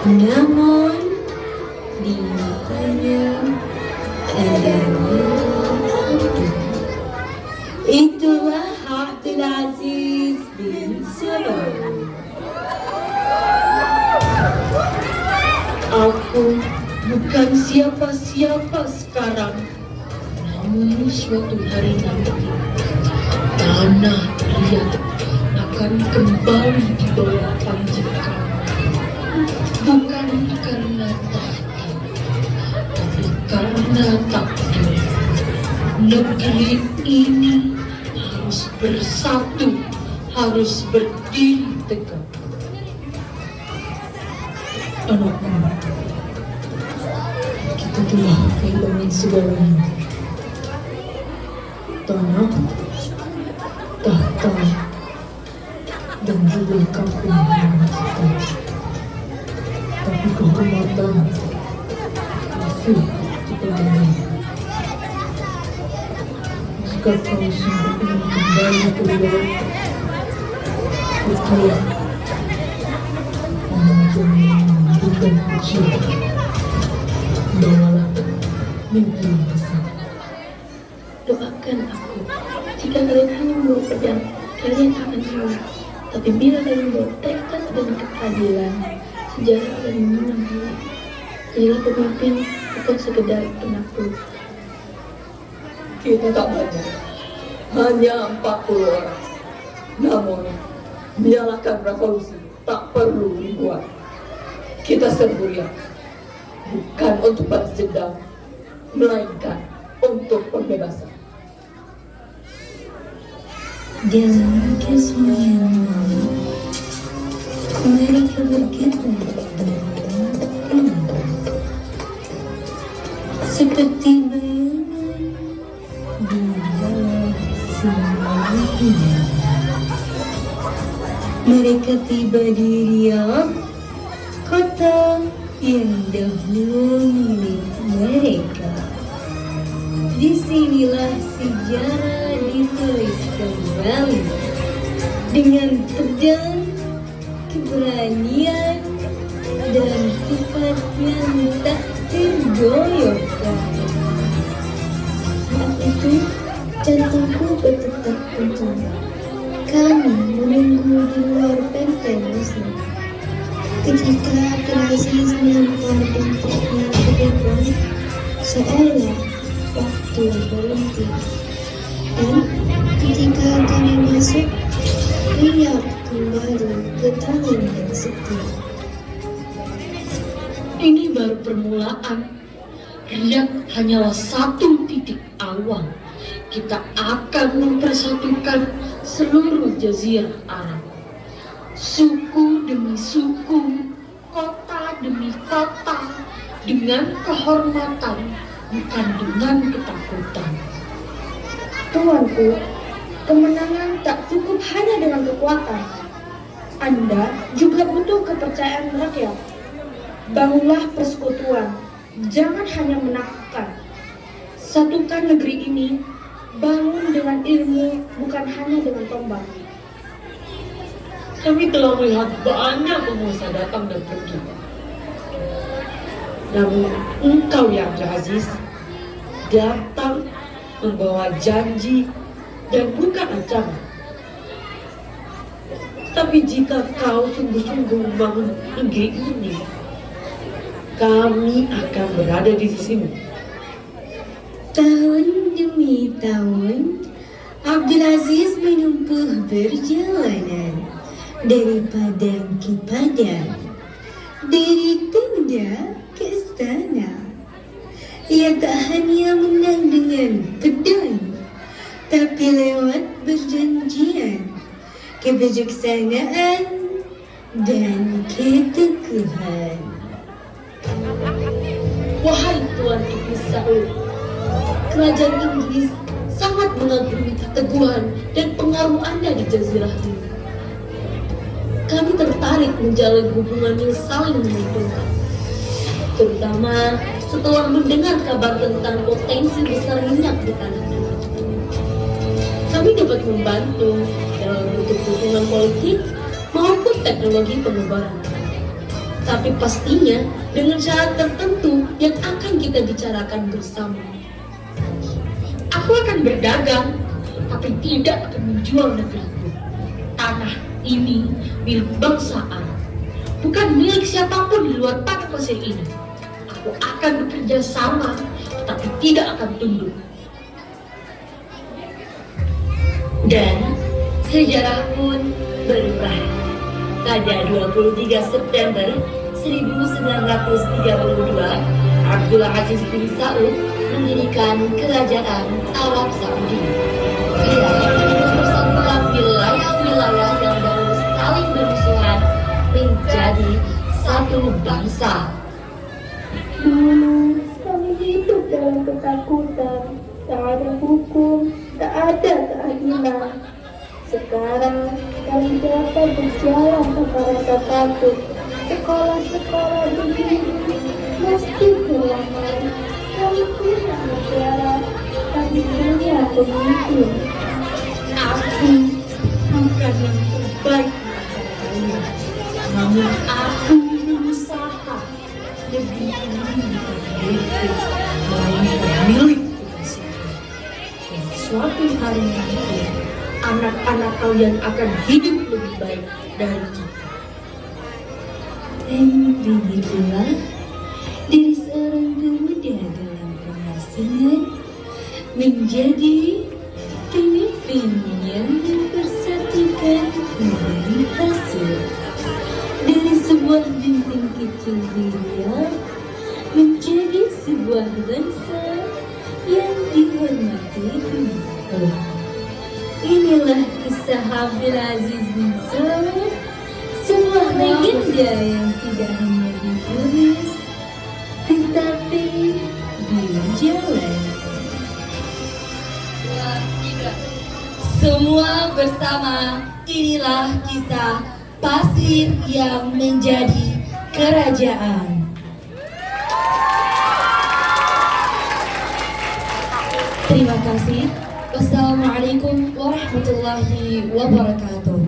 Namun di matanya ada satu. Itulah Abdul Aziz bin Salam. Aku bukan siapa-siapa sekarang, namun suatu hari nanti tanah Riyadh akan kembali di bawah panjangku. Bukan karena tahta, tapi karena takdir. Negeri ini harus bersatu, harus berdiri tegak. Anakku, kita telah kehilangan segalanya. Tanah, tahta, dan juga kampung halaman kita. Tapi kehormatan masih kita miliki. Jika kau sungguh ingin kembali ke Riyadh, percayalah, bukan kecil, bawalah mimpi yang besar. Doakan aku, jika kalian hanya membawa pedang, kalian akan kalah. Tapi bila kalian membawa tekad dan keadilan, sejarah akan mengenang kalian. Jadilah pemimpin, bukan sekedar penakluk. Kita tak banyak, hanya 40 orang. Namun, menyalakan revolusi tak perlu ribuan. Kita serbu Riyadh, bukan untuk balas dendam, melainkan untuk pembebasan. Dalam kesunyianmu, mereka bergetar seperti bayangan di bawah sinar bulan. Mereka tiba di Riyadh, kota yang dahulu milik mereka. Disinilah sejarah ditulis kembali dengan pedang, keberanian, dan sifat yang tak tergoyahkan. Saat itu, jantungku berdetak kencang. Kami menunggu di luar benteng Muslim. Ketika Abdulaziz melempar bentuknya ke depan, seolah waktu berhenti. Dan ketika kami masuk, Riyadh kembali ke tangan yang sepi. Ini baru permulaan. Riyadh hanyalah satu titik awal. Kita akan mempersatukan seluruh jazirah Arab. Suku demi suku, kota demi kota, dengan kehormatan, bukan dengan ketakutan. Tuanku, kemenangan tak cukup hanya dengan kekuatan. Anda juga butuh kepercayaan rakyat. Bangunlah persekutuan, jangan hanya menakutkan. Satukan negeri ini, bangun dengan ilmu, bukan hanya dengan tombak. Kami telah melihat banyak penguasa datang dan pergi. Namun engkau yang Aziz datang membawa janji dan bukan ancaman. Tapi jika kau sungguh-sungguh membangun negeri ini, kami akan berada di sisimu. Tahun demi tahun, Abdulaziz menempuh perjalanan dari padang ke padang, dari tenda ke istana. Ia tak hanya menang dengan pedang, tapi lewat perjanjian, kebijaksanaan, dan keteguhan. Wahai Tuan Ibn Saud, kerajaan Inggris sangat mengagumi keteguhan dan pengaruh Anda di jazirah ini. Kami tertarik menjalin hubungan yang saling menguntungkan, terutama setelah mendengar kabar tentang potensi besar minyak di tanah ini. Kami dapat membantu dalam bentuk dukungan politik maupun teknologi pengobaran. Tapi pastinya dengan syarat tertentu yang akan kita bicarakan bersama. Aku akan berdagang, tapi tidak akan menjual negeriku. Tanah ini milik bangsa Arab, bukan milik siapapun di luar padang pasir ini. Aku akan bekerja sama, tetapi tidak akan tunduk. Dan sejarah pun berubah. Pada 23 September 1932, Abdul Aziz bin Saud mendirikan kerajaan Arab Saudi. Ia mempersatukan wilayah-wilayah yang dahulu saling bermusuhan menjadi satu bangsa. Dulu kami hidup dalam ketakutan, tak ada hukum, tak ada keadilan. Sekarang kami dapat berjalan tanpa rasa takut. Sekolah-sekolah berdiri, masjid beramai. Kami punya negara, kami punya pemimpin. Aku bukan yang terbaik di antara kalian, namun aku berusaha lebih tinggi dari melainkan milik Tuhan sendiri. Dan suatu hari nanti, anak-anak kalian akan hidup lebih baik dari kita. Dan begitulah dari seorang pemuda dalam pengasingan menjadi pemimpin yang mempersatukan kembali hasil dari sebuah benteng kecil Riau menjadi sebuah bangsa yang dihormati dunia. Inilah kisah Abdul Aziz bin Saud, sebuah legenda yang tidak hanya ditulis tetapi dijalan. Semua bersama, inilah kisah pasir yang menjadi kerajaan. Terima kasih. Wassalamualaikum warahmatullahi wabarakatuh.